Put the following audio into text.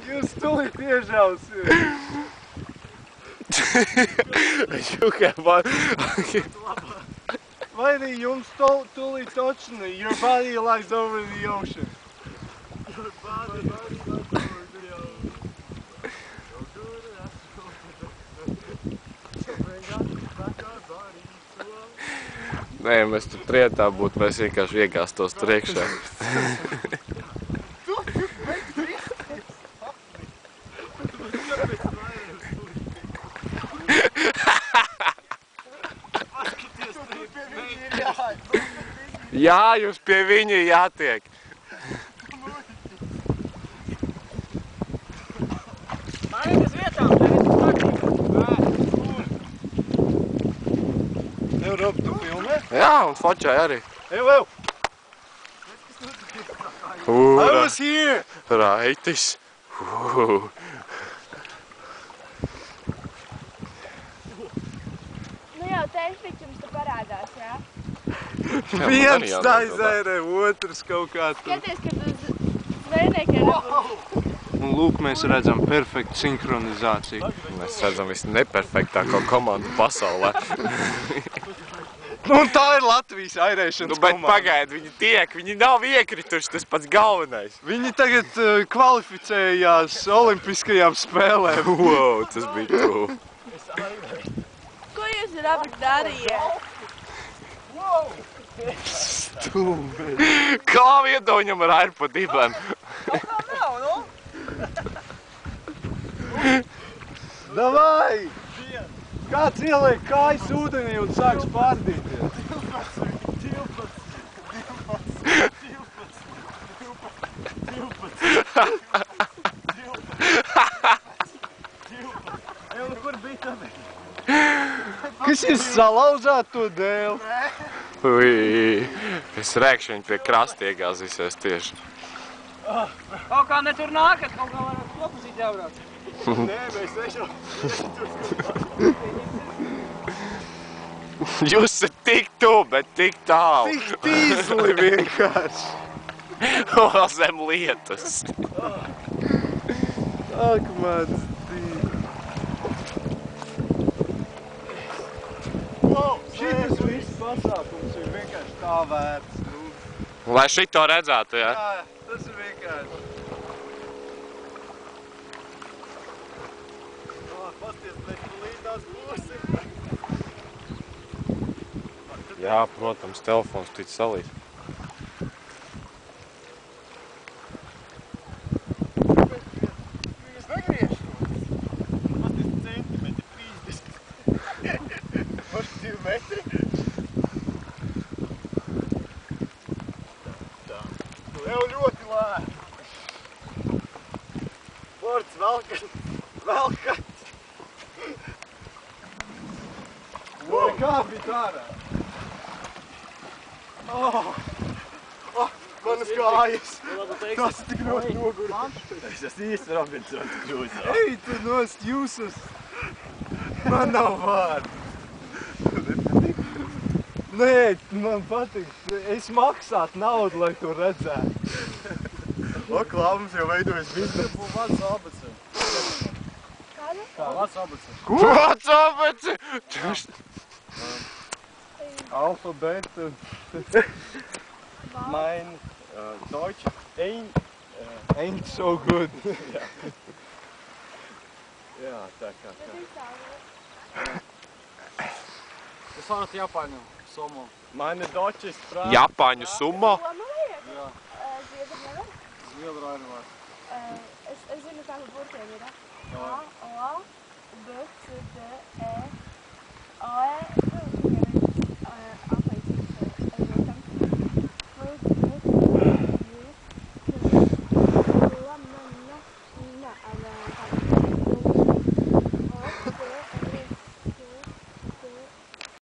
Jūs tūlīt iežausiet. Jukai man... Vai arī jums tūlīt točni, your body lies over the ocean. Your body lies over the ocean. Nē, mēs tur trietā būtu, mēs vienkārši iegāstos tur iekšā. Jā, jūs pie viņa jātiek. Mainīties vietām, tev ir kārtībā. Tev, Rob, tu filmē? Jā, un fočai arī. Ew, ew! I was here! Raitis. Nu jau teišviķi jums te parādās, jā? Viens taizērē, otrs kaut kā tur. Skaties, kad uz zvejniekiem nebūs. Un lūk, mēs redzam perfektu sinhronizāciju. Mēs redzam visu neperfektāko komandu pasaulē. Un tā ir Latvijas airēšanas Bet komanda. pagaidi, viņi nav iekrituši, tas pats galvenais. Viņi tagad kvalificējās olimpiskajām spēlēm. Wow, tas bija cool. Ko jūs ir abi darījāt? Stūmēt. Kā viedo viņam ar airu pa dibēm? Nav, nu? Davai! Kāds ieliek kājas ūdenī un sāks pārdīties? 12. Kur bija tāpēc? Kas jūs salauzāt to dēlu? Ui, es rēkšu viņu pie krasta iegāzīsies tieši. Kaut kā ne tur nākat, kaut kā varat kopusīt jābrauc. Nē, mēs nešau. Jūs esat tik tuvu, bet tik tālu. Tik tīzli vienkārši. Vēl zem lietas. Ak, mans dīvi. Šitas viss pasākums ir vienkārši tā vērts. Lai šito redzētu, jā? Jā, tas ir vienkārši. Pasties, bet tu līdās būsi. Jā, protams, telefons tic salīt. Viņas negriež. Pasties centimetri, 30. Paši 2 metri. Tā. Jau ļoti lēni. Bords velkat. Vai kā bija tārā? Manas kājas. Tas tik ļoti nogurts. Es esmu īsti Robinsons Krūzā. Ej, tu nost jūsus. Man nav vārdu. Nē, man patīk. Es maksātu naudu, lai to redzētu. O, klāvums jau veidojas biznesu. Vārds Albacē. Kādu? Vārds Albacē. Vārds Albacē! Alphabet. Mein Deutsch ain't so good. Jā, tā kā. Es varat Japāņu somo. Meine Deutsch ist frei. Japāņu sumo? Loma vajag? Jā. Zviedru nevar? Zviedru arī var. Es zinu, kā pa burtiem ir, jā? Jā. A, O,